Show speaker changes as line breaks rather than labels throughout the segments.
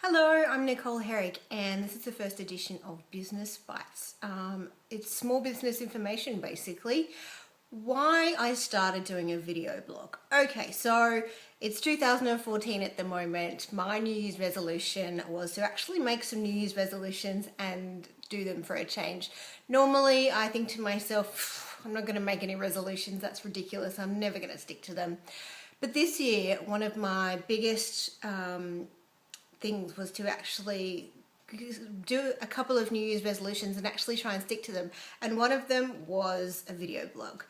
Hello, I'm Nicole Herrick, and this is the first edition of Business Bites. It's small business information, basically. Why I started doing a video blog. Okay, so it's 2014 at the moment. My New Year's resolution was to actually make some New Year's resolutions and do them for a change. Normally, I think to myself, I'm not going to make any resolutions. That's ridiculous. I'm never going to stick to them. But this year, one of my biggest things was to actually do a couple of New Year's resolutions and actually try and stick to them. And one of them was a video blog.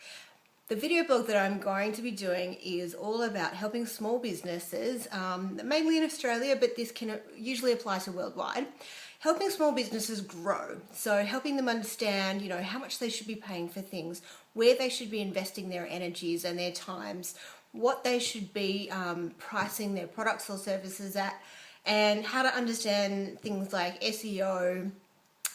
The video blog that I'm going to be doing is all about helping small businesses, mainly in Australia, but this can usually apply to worldwide, helping small businesses grow. So helping them understand, how much they should be paying for things, where they should be investing their energies and their times, what they should be pricing their products or services at, and how to understand things like SEO,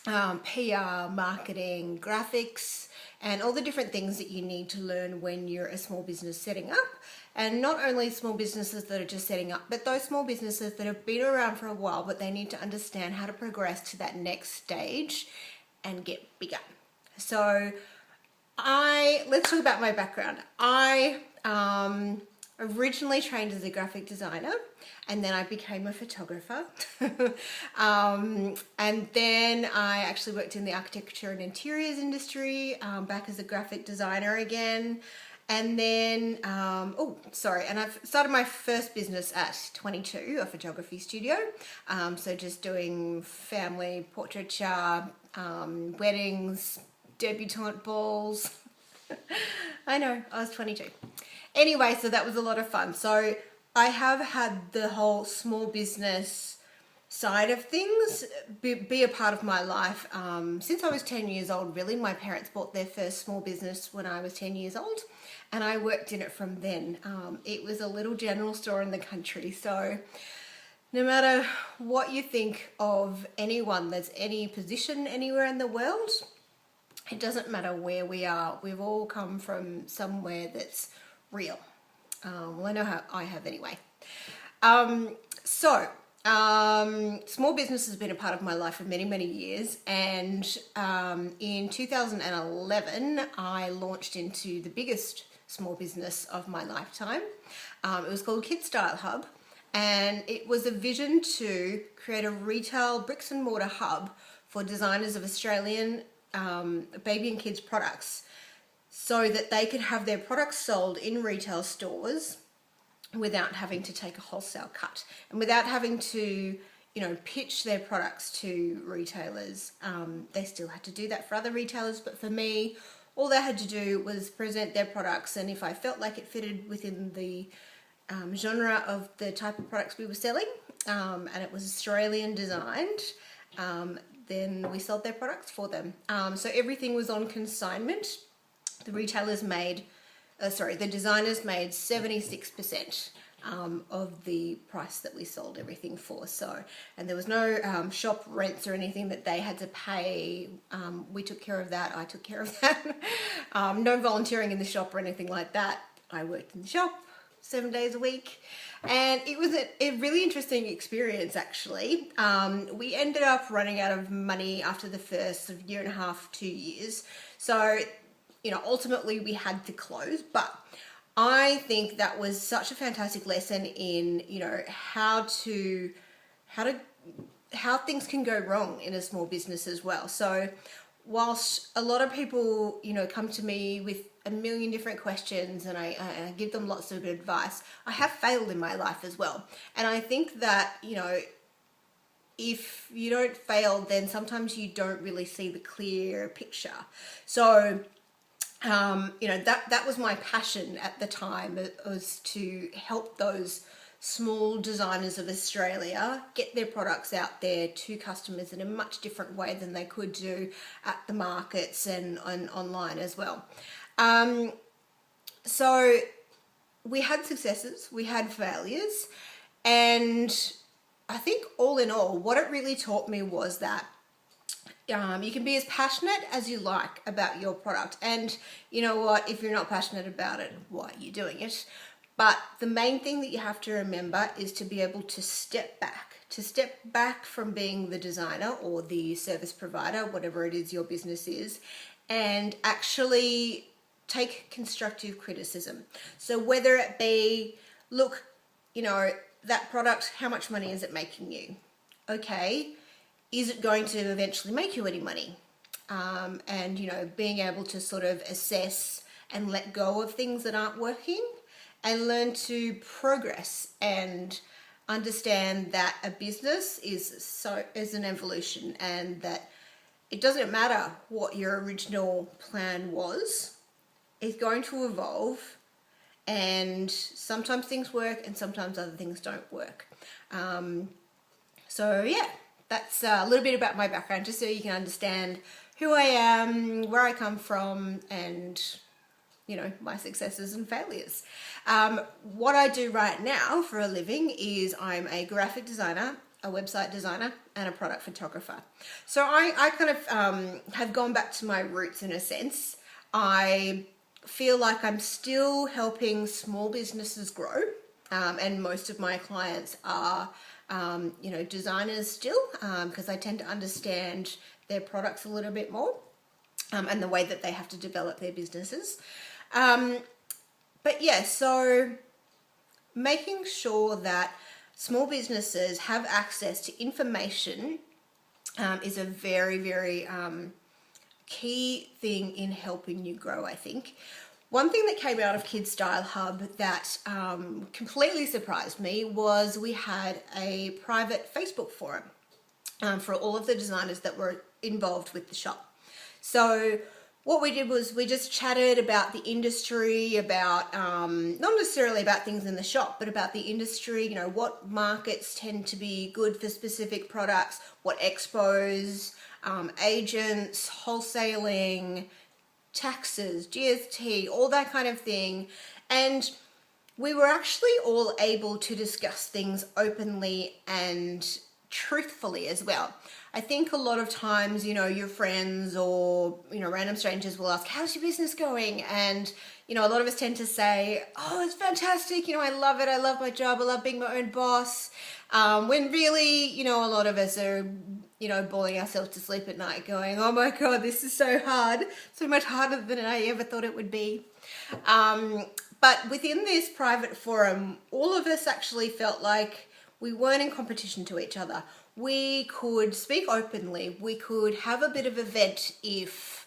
PR, marketing, graphics, and all the different things that you need to learn when you're a small business setting up. And not only small businesses that are just setting up, but those small businesses that have been around for a while, but they need to understand how to progress to that next stage and get bigger. So let's talk about my background. I originally trained as a graphic designer, and then I became a photographer. And then I actually worked in the architecture and interiors industry, back as a graphic designer again. And then, and I've started my first business at 22, a photography studio. So just doing family portraiture, weddings, debutante balls. I know, I was 22. Anyway, so that was a lot of fun. So I have had the whole small business side of things be a part of my life since I was 10 years old, really. My parents bought their first small business when I was 10 years old, and I worked in it from then. It was a little general store in the country. So no matter what you think of anyone that's any position anywhere in the world, it doesn't matter where we are. We've all come from somewhere that's real. Well, I know how I have anyway. Small business has been a part of my life for many, many years. And in 2011, I launched into the biggest small business of my lifetime. It was called Kidstyle Hub. And it was a vision to create a retail bricks and mortar hub for designers of Australian baby and kids products, so that they could have their products sold in retail stores without having to take a wholesale cut and without having to, pitch their products to retailers. They still had to do that for other retailers, but for me, all they had to do was present their products, and if I felt like it fitted within the genre of the type of products we were selling, and it was Australian designed, then we sold their products for them. So everything was on consignment. The designers made 76% of the price that we sold everything for. So, and there was no shop rents or anything that they had to pay. We took care of that. I took care of that. No volunteering in the shop or anything like that. I worked in the shop 7 days a week. And it was a really interesting experience, actually. We ended up running out of money after the first year and a half, 2 years. So, ultimately we had to close. But I think that was such a fantastic lesson in, how things can go wrong in a small business as well. So whilst a lot of people, come to me with a million different questions and I give them lots of good advice, I have failed in my life as well. And I think that, if you don't fail, then sometimes you don't really see the clear picture. So, that was my passion at the time. It was to help those small designers of Australia get their products out there to customers in a much different way than they could do at the markets and online as well. So we had successes, we had failures, and I think all in all, what it really taught me was that you can be as passionate as you like about your product. And you know what, if you're not passionate about it, why are you doing it? But the main thing that you have to remember is to be able to step back, to step back from being the designer or the service provider, whatever it is your business is, and actually take constructive criticism. So whether it be, look, that product, how much money is it making you? Okay, is it going to eventually make you any money? And being able to sort of assess and let go of things that aren't working and learn to progress and understand that a business is an evolution, and that it doesn't matter what your original plan was, it's going to evolve, and sometimes things work and sometimes other things don't work. So yeah, that's a little bit about my background, just so you can understand who I am, where I come from, and my successes and failures. What I do right now for a living is I'm a graphic designer, a website designer, and a product photographer. So I kind of have gone back to my roots in a sense. I feel like I'm still helping small businesses grow, and most of my clients are designers still, because I tend to understand their products a little bit more, and the way that they have to develop their businesses. But yeah, so making sure that small businesses have access to information is a very, very key thing in helping you grow, I think. One thing that came out of Kids Style Hub that completely surprised me was we had a private Facebook forum for all of the designers that were involved with the shop. So what we did was we just chatted about the industry, about not necessarily about things in the shop, but about the industry, what markets tend to be good for specific products, what expos, agents, wholesaling, taxes, GST, all that kind of thing. And we were actually all able to discuss things openly and truthfully as well. I think a lot of times, your friends or, random strangers will ask, how's your business going? And, a lot of us tend to say, oh, it's fantastic. I love it. I love my job. I love being my own boss. When really, a lot of us are, bawling ourselves to sleep at night going, oh my God, this is so hard. So much harder than I ever thought it would be. But within this private forum, all of us actually felt like we weren't in competition to each other. We could speak openly. We could have a bit of a vent if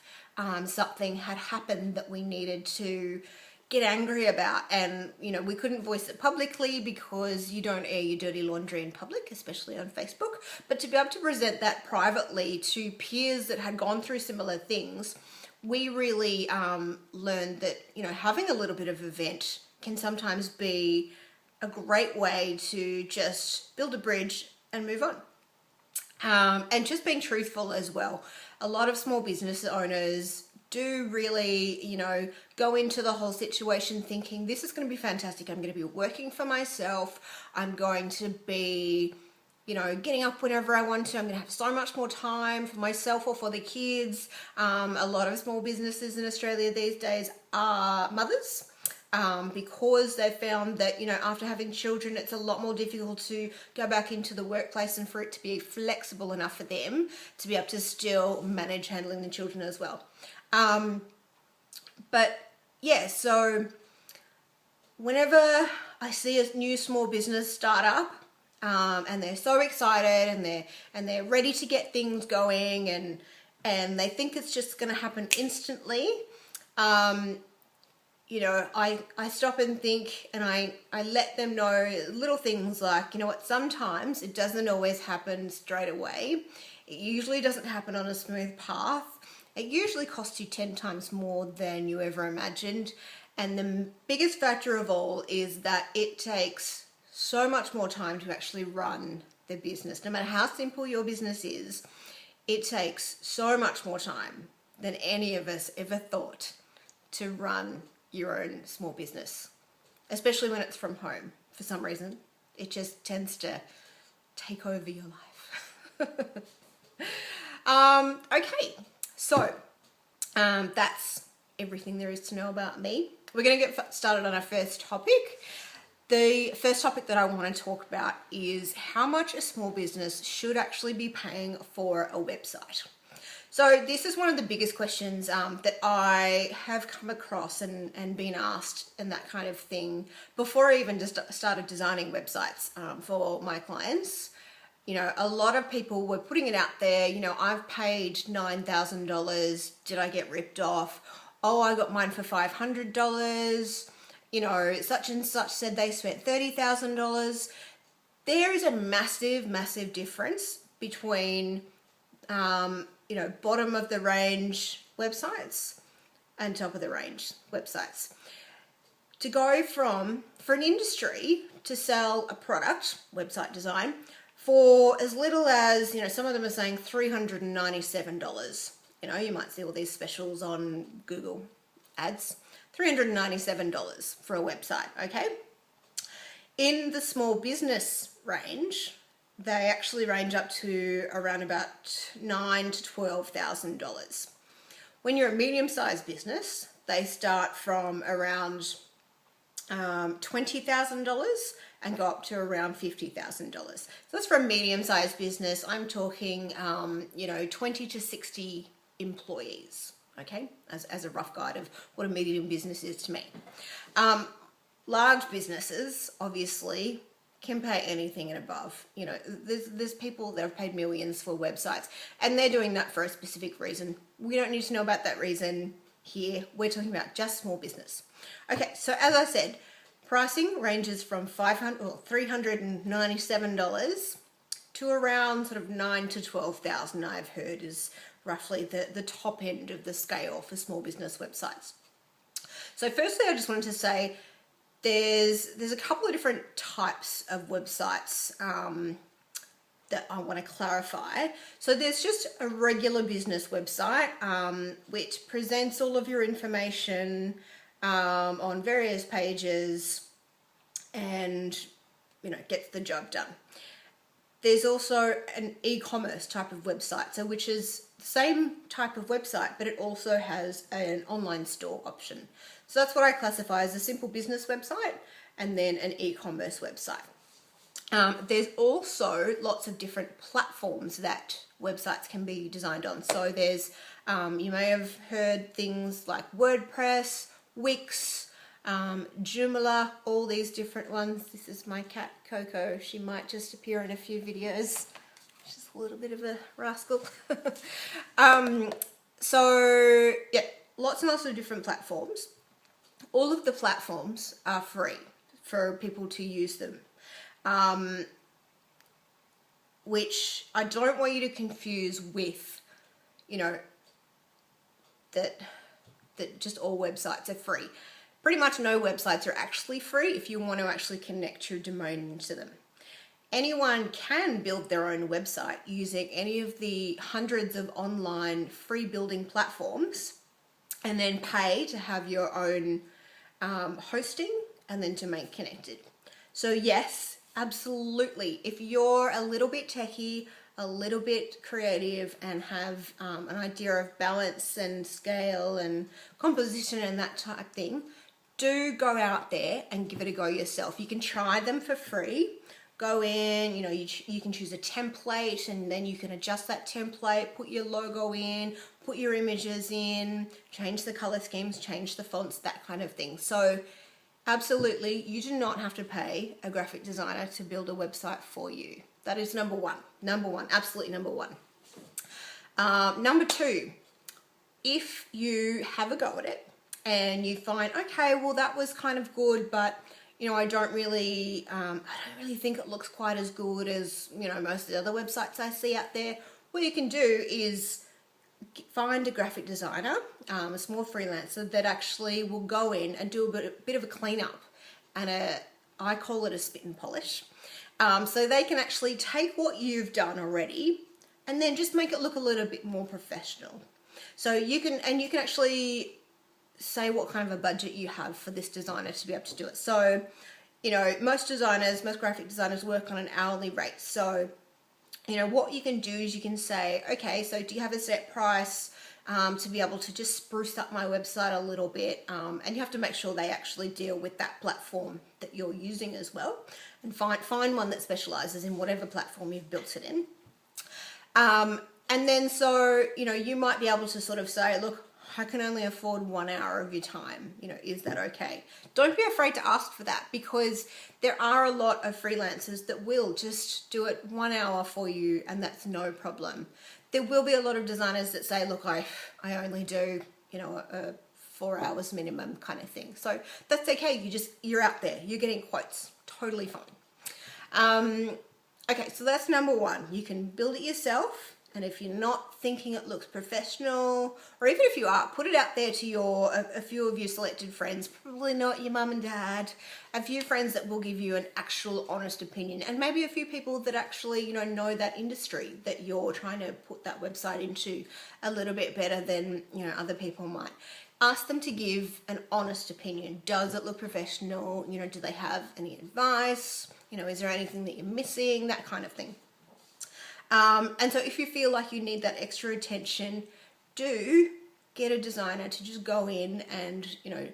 something had happened that we needed to get angry about. And, we couldn't voice it publicly because you don't air your dirty laundry in public, especially on Facebook. But to be able to present that privately to peers that had gone through similar things, we really learned that, having a little bit of a vent can sometimes be a great way to just build a bridge and move on. And just being truthful as well. A lot of small business owners do really, go into the whole situation thinking this is going to be fantastic. I'm going to be working for myself. I'm going to be, getting up whenever I want to. I'm going to have so much more time for myself or for the kids. A lot of small businesses in Australia these days are mothers. Because they found that, after having children, it's a lot more difficult to go back into the workplace and for it to be flexible enough for them to be able to still manage handling the children as well. But yeah, so whenever I see a new small business start up, and they're so excited and they're ready to get things going and they think it's just going to happen instantly, I stop and think, and I let them know little things like, sometimes it doesn't always happen straight away. It usually doesn't happen on a smooth path. It usually costs you 10 times more than you ever imagined. And the biggest factor of all is that it takes so much more time to actually run the business. No matter how simple your business is, it takes so much more time than any of us ever thought to run your own small business, especially when it's from home. For some reason, it just tends to take over your life. Okay, so that's everything there is to know about me. We're going to get started on our first topic. The first topic that I want to talk about is how much a small business should actually be paying for a website. So this is one of the biggest questions that I have come across and been asked and that kind of thing before I even just started designing websites for my clients. You know, a lot of people were putting it out there, you know, I've paid $9,000, did I get ripped off? Oh, I got mine for $500. You know, such and such said they spent $30,000. There is a massive, massive difference between, you know, bottom of the range websites and top of the range websites. To go from, for an industry to sell a product, website design, for as little as, you know, some of them are saying $397. You know, you might see all these specials on Google ads. $397 for a website, okay? In the small business range, they actually range up to around about $9,000 to $12,000. When you're a medium-sized business, they start from around $20,000 and go up to around $50,000. So that's for a medium-sized business. I'm talking, you know, 20 to 60 employees. Okay, as a rough guide of what a medium business is to me. Large businesses, obviously, can pay anything and above. You know, there's people that have paid millions for websites, and they're doing that for a specific reason. We don't need to know about that reason here. We're talking about just small business. Okay, so as I said, pricing ranges from $397 to around sort of $9,000 to $12,000. I've heard is roughly the top end of the scale for small business websites. So firstly, I just wanted to say there's a couple of different types of websites that I want to clarify. So there's just a regular business website which presents all of your information on various pages and, you know, gets the job done. There's also an e-commerce type of website, so which is the same type of website, but it also has an online store option. So that's what I classify as a simple business website and then an e-commerce website. There's also lots of different platforms that websites can be designed on. So there's, you may have heard things like WordPress, Wix, Joomla, all these different ones. This is my cat Coco. She might just appear in a few videos. She's a little bit of a rascal. So yeah, lots and lots of different platforms. All of the platforms are free for people to use them. Which I don't want you to confuse with, you know, that just all websites are free. Pretty much no websites are actually free if you want to actually connect your domain into them. Anyone can build their own website using any of the hundreds of online free building platforms and then pay to have your own hosting and then to make connected. So yes, absolutely. If you're a little bit techie, a little bit creative and have an idea of balance and scale and composition and that type of thing, do go out there and give it a go yourself. You can try them for free. Go in, you know, you can choose a template and then you can adjust that template, put your logo in, put your images in, change the color schemes, change the fonts, that kind of thing. So absolutely, you do not have to pay a graphic designer to build a website for you. That is number one, absolutely number one. Number two, if you have a go at it and you find, okay, well that was kind of good, but you know, I don't really think it looks quite as good as, you know, most of the other websites I see out there. What you can do is find a graphic designer, a small freelancer that actually will go in and do a bit of a cleanup and I call it a spit and polish. So they can actually take what you've done already and then just make it look a little bit more professional. So you can actually say what kind of a budget you have for this designer to be able to do it. So, you know, most graphic designers work on an hourly rate. So, you know, what you can do is you can say, okay, so do you have a set price? to be able to just spruce up my website a little bit. And you have to make sure they actually deal with that platform that you're using as well, and find one that specializes in whatever platform you've built it in. And then so, you might be able to sort of say, look, I can only afford 1 hour of your time. Is that okay? Don't be afraid to ask for that, because there are a lot of freelancers that will just do it 1 hour for you, and that's no problem. There will be a lot of designers that say, look, I only do, a 4 hours minimum kind of thing. So that's okay. You're out there. You're getting quotes. Totally fine. Okay, so that's number one. You can build it yourself. And if you're not thinking it looks professional, or even if you are, put it out there to a few of your selected friends, probably not your mum and dad, a few friends that will give you an actual honest opinion, and maybe a few people that actually, know that industry that you're trying to put that website into a little bit better than, other people might. Ask them to give an honest opinion. Does it look professional? Do they have any advice? Is there anything that you're missing? That kind of thing. And so if you feel like you need that extra attention, do get a designer to just go in and, you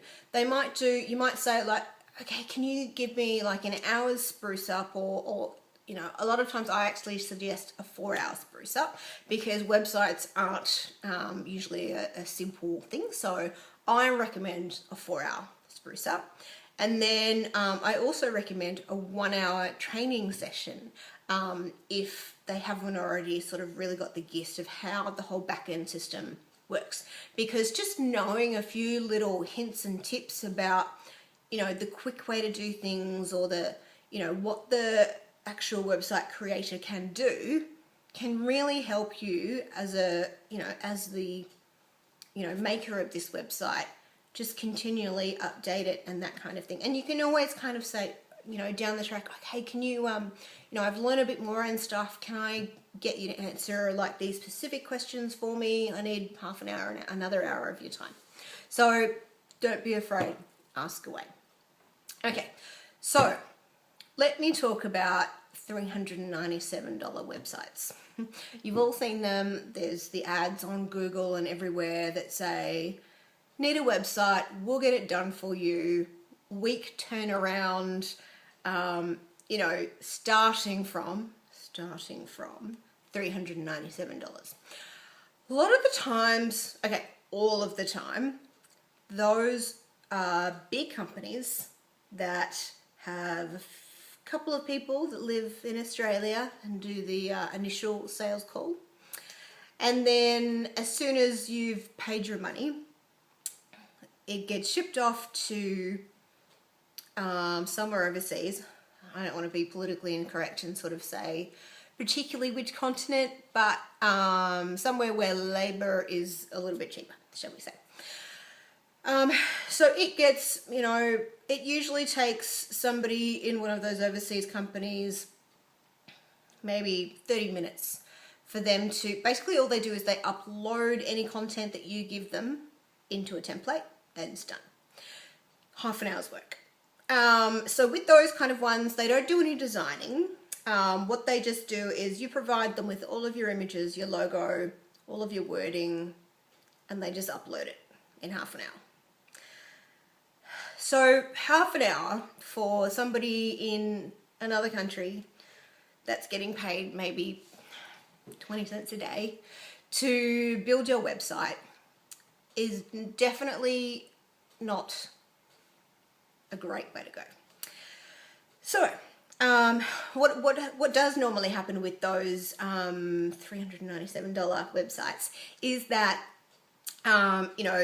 might say like, okay, can you give me like an hour's spruce up, or a lot of times I actually suggest a 4 hour spruce up, because websites aren't usually a simple thing. So I recommend a 4 hour spruce up. And then I also recommend a 1 hour training session if they haven't already sort of really got the gist of how the whole back-end system works. Because just knowing a few little hints and tips about, the quick way to do things, or the, what the actual website creator can do, can really help you as as the, maker of this website, just continually update it and that kind of thing. And you can always kind of say, down the track, okay, can you, I've learned a bit more and stuff. Can I get you to answer like these specific questions for me? I need half an hour and another hour of your time. So don't be afraid, ask away. Okay, so let me talk about $397 websites. You've all seen them. There's the ads on Google and everywhere that say, need a website, we'll get it done for you, week turnaround, starting from $397. A lot of the times, okay, all of the time, those are big companies that have a couple of people that live in Australia and do the initial sales call. And then as soon as you've paid your money, it gets shipped off to somewhere overseas. I don't want to be politically incorrect and sort of say particularly which continent, but somewhere where labor is a little bit cheaper, shall we say. So it gets, it usually takes somebody in one of those overseas companies maybe 30 minutes for them to, basically all they do is they upload any content that you give them into a template, and it's done. Half an hour's work. So with those kind of ones, they don't do any designing. What they just do is you provide them with all of your images, your logo, all of your wording, and they just upload it in half an hour. So half an hour for somebody in another country that's getting paid maybe 20 cents a day to build your website is definitely not a great way to go. So what does normally happen with those $397 websites is that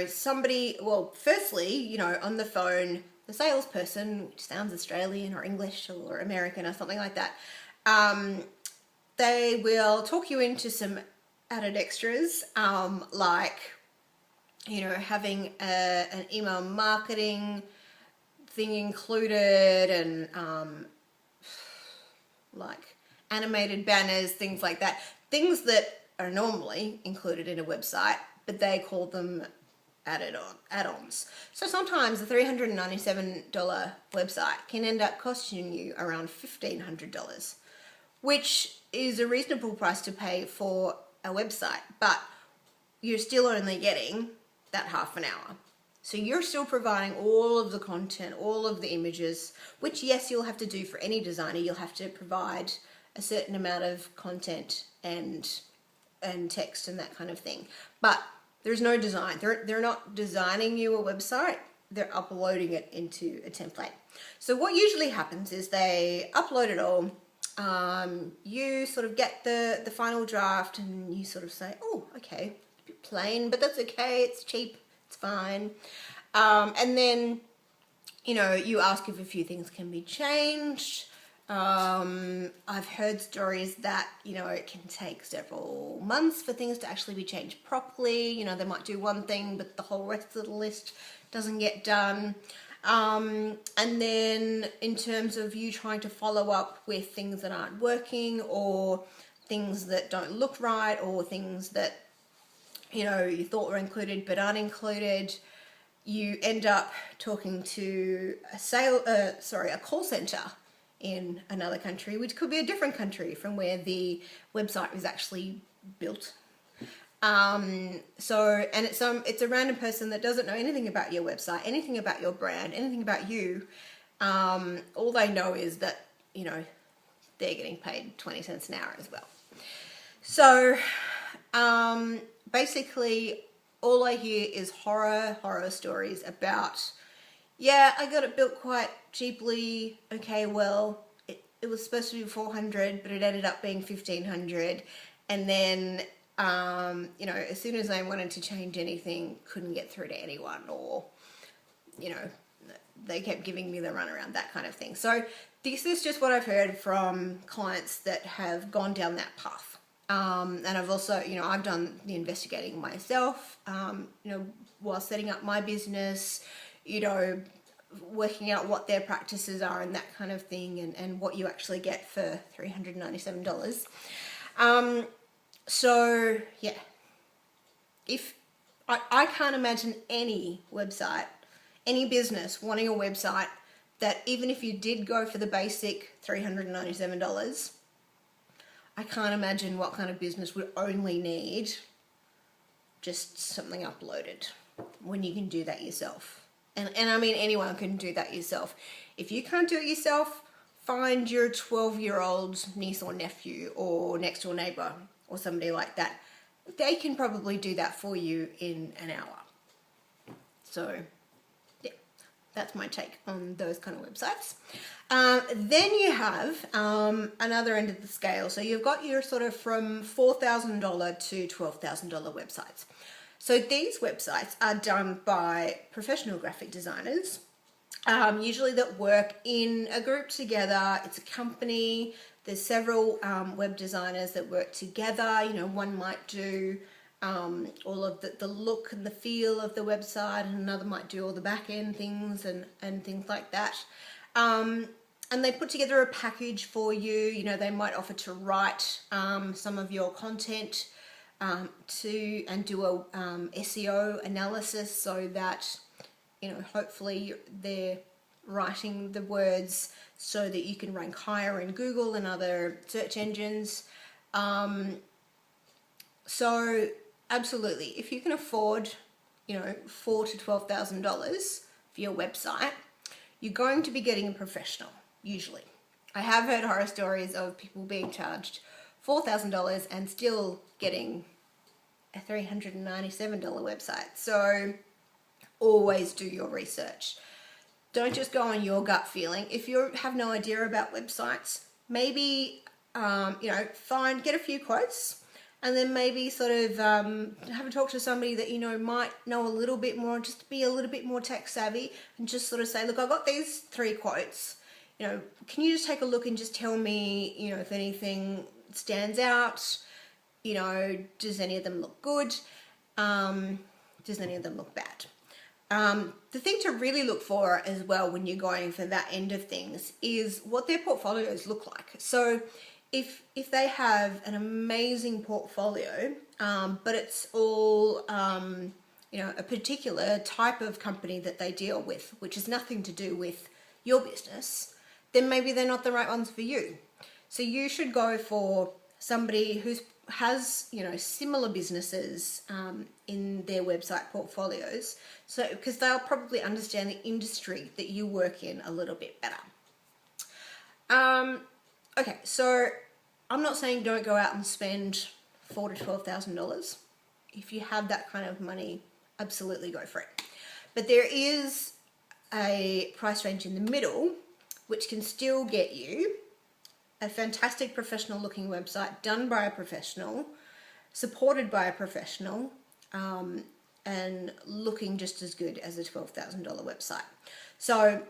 somebody, well, firstly, on the phone, the salesperson, which sounds Australian or English or American or something like that, they will talk you into some added extras, like, having an email marketing thing included, and like animated banners, things like that. Things that are normally included in a website, but they call them add-ons. So sometimes a $397 website can end up costing you around $1,500, which is a reasonable price to pay for a website. But you're still only getting that half an hour. So you're still providing all of the content, all of the images, which yes, you'll have to do for any designer. You'll have to provide a certain amount of content and text and that kind of thing. But there's no design. They're not designing you a website. They're uploading it into a template. So what usually happens is they upload it all. You sort of get the final draft and you sort of say, oh, okay, a bit plain, but that's okay. It's cheap. It's fine. And then, you know, you ask if a few things can be changed. I've heard stories that, you know, it can take several months for things to actually be changed properly. You know, they might do one thing, but the whole rest of the list doesn't get done. And then in terms of you trying to follow up with things that aren't working or things that don't look right or things that, you know, you thought were included but aren't included, you end up talking to a call center in another country, which could be a different country from where the website was actually built. And it's a random person that doesn't know anything about your website, anything about your brand, anything about you. All they know is that, you know, they're getting paid 20 cents an hour as well. So basically all I hear is horror stories about, yeah, I got it built quite cheaply. Okay, well, it was supposed to be 400, but it ended up being 1,500. And then, you know, as soon as I wanted to change anything, couldn't get through to anyone, or, you know, they kept giving me the runaround, that kind of thing. So this is just what I've heard from clients that have gone down that path. And I've also, you know, I've done the investigating myself, you know, while setting up my business, you know, working out what their practices are and that kind of thing, and what you actually get for $397. So yeah, if I can't imagine any website, any business wanting a website that even if you did go for the basic $397, I can't imagine what kind of business would only need just something uploaded when you can do that yourself. And I mean, anyone can do that yourself. If you can't do it yourself, find your 12-year-old niece or nephew or next door neighbor or somebody like that. They can probably do that for you in an hour. So yeah, that's my take on those kind of websites. Then you have another end of the scale. So you've got your sort of from $4,000 to $12,000 websites. So these websites are done by professional graphic designers, usually that work in a group together. It's a company. There's several web designers that work together. You know, one might do all of the look and the feel of the website, and another might do all the back end things and things like that. And they put together a package for you. You know, they might offer to write some of your content and do a SEO analysis, so that, you know, hopefully they're writing the words so that you can rank higher in Google and other search engines. So absolutely, if you can afford, you know, $4,000 to $12,000 for your website, you're going to be getting a professional, usually. I have heard horror stories of people being charged $4,000 and still getting a $397 website. So always do your research. Don't just go on your gut feeling. If you have no idea about websites, maybe, you know, get a few quotes, and then maybe sort of have a talk to somebody that, you know, might know a little bit more, just be a little bit more tech savvy, and just sort of say, look, I've got these 3 quotes. You know, can you just take a look and just tell me, you know, if anything stands out? You know, does any of them look good? Does any of them look bad? The thing to really look for as well when you're going for that end of things is what their portfolios look like. So if they have an amazing portfolio, but it's all, you know, a particular type of company that they deal with, which has nothing to do with your business, then maybe they're not the right ones for you. So you should go for somebody whose has, you know, similar businesses in their website portfolios, so because they'll probably understand the industry that you work in a little bit better. Okay, so I'm not saying don't go out and spend $4,000 to $12,000. If you have that kind of money, absolutely go for it. But there is a price range in the middle which can still get you a fantastic professional looking website done by a professional, supported by a professional, and looking just as good as a $12,000 website. So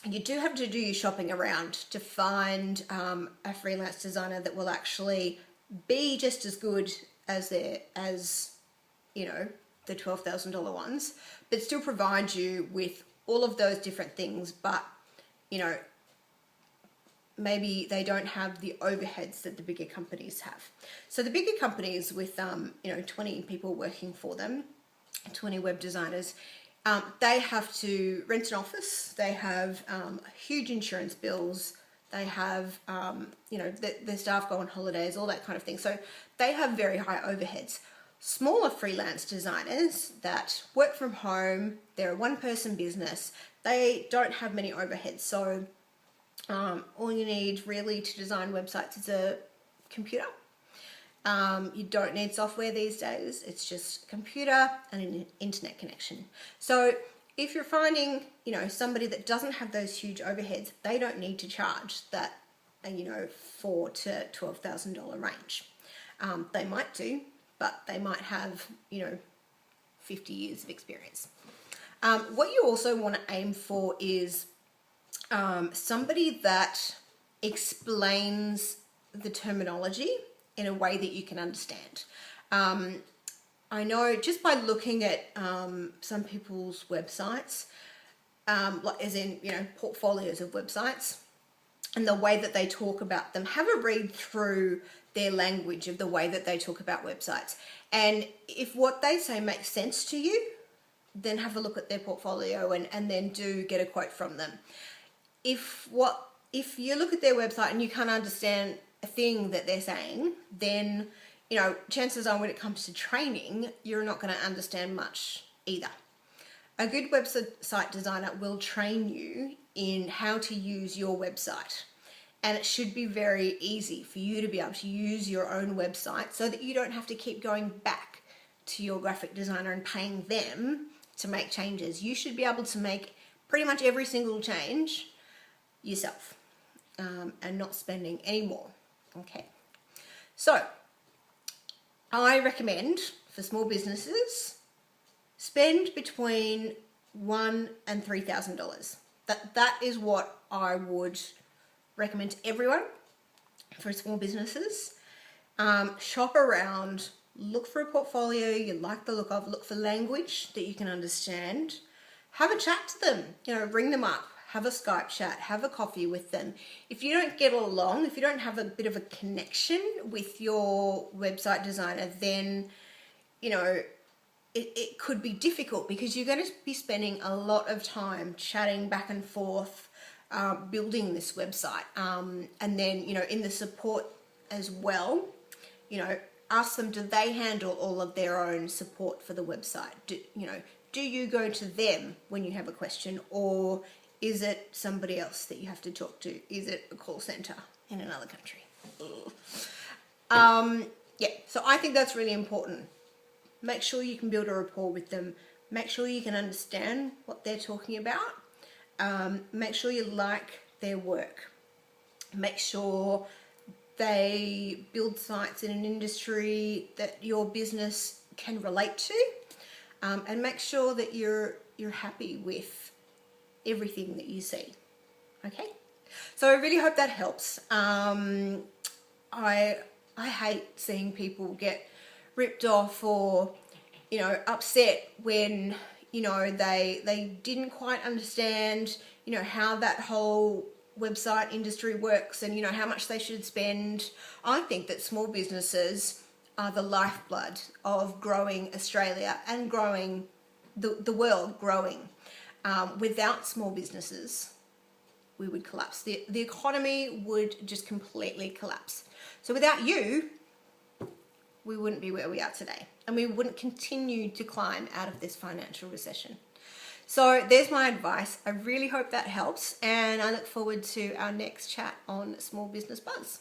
you do have to do your shopping around to find a freelance designer that will actually be just as good as you know, the $12,000 ones, but still provide you with all of those different things. But you know, maybe they don't have the overheads that the bigger companies have. So the bigger companies with you know, 20 people working for them, 20 web designers, they have to rent an office, they have huge insurance bills, they have, you know, their staff go on holidays, all that kind of thing. So they have very high overheads. Smaller freelance designers that work from home, they're a one-person business, they don't have many overheads. So all you need really to design websites is a computer. You don't need software these days. It's just a computer and an internet connection. So if you're finding, you know, somebody that doesn't have those huge overheads, they don't need to charge that, you know, $4,000 to $12,000 range. They might do, but they might have, you know, 50 years of experience. What you also want to aim for is somebody that explains the terminology in a way that you can understand. I know just by looking at some people's websites, like as in, you know, portfolios of websites, and the way that they talk about them, have a read through their language of the way that they talk about websites. And if what they say makes sense to you, then have a look at their portfolio and then do get a quote from them. If you look at their website and you can't understand a thing that they're saying, then, you know, chances are when it comes to training, you're not going to understand much either. A good website designer will train you in how to use your website. And it should be very easy for you to be able to use your own website so that you don't have to keep going back to your graphic designer and paying them to make changes. You should be able to make pretty much every single change yourself, and not spending any more. Okay, so I recommend for small businesses, spend between $1,000 and $3,000. That is what I would recommend to everyone for small businesses. Shop around, look for a portfolio you like the look of, look for language that you can understand, have a chat to them, you know, ring them up, have a Skype chat, have a coffee with them. If you don't get along, if you don't have a bit of a connection with your website designer, then, you know, it could be difficult because you're going to be spending a lot of time chatting back and forth, building this website. And then, you know, in the support as well, you know, ask them, do they handle all of their own support for the website? Do you go to them when you have a question, or is it somebody else that you have to talk to? Is it a call center in another country? Yeah, so I think that's really important. Make sure you can build a rapport with them. Make sure you can understand what they're talking about. Make sure you like their work. Make sure they build sites in an industry that your business can relate to. And make sure that you're happy with everything that you see. Okay, so I really hope that helps. I hate seeing people get ripped off or, you know, upset when, you know, they didn't quite understand, you know, how that whole website industry works and, you know, how much they should spend. I think that small businesses are the lifeblood of growing Australia and growing the world growing. Without small businesses, we would collapse. The economy would just completely collapse. So without you, we wouldn't be where we are today, and we wouldn't continue to climb out of this financial recession. So there's my advice. I really hope that helps, and I look forward to our next chat on Small Business Buzz.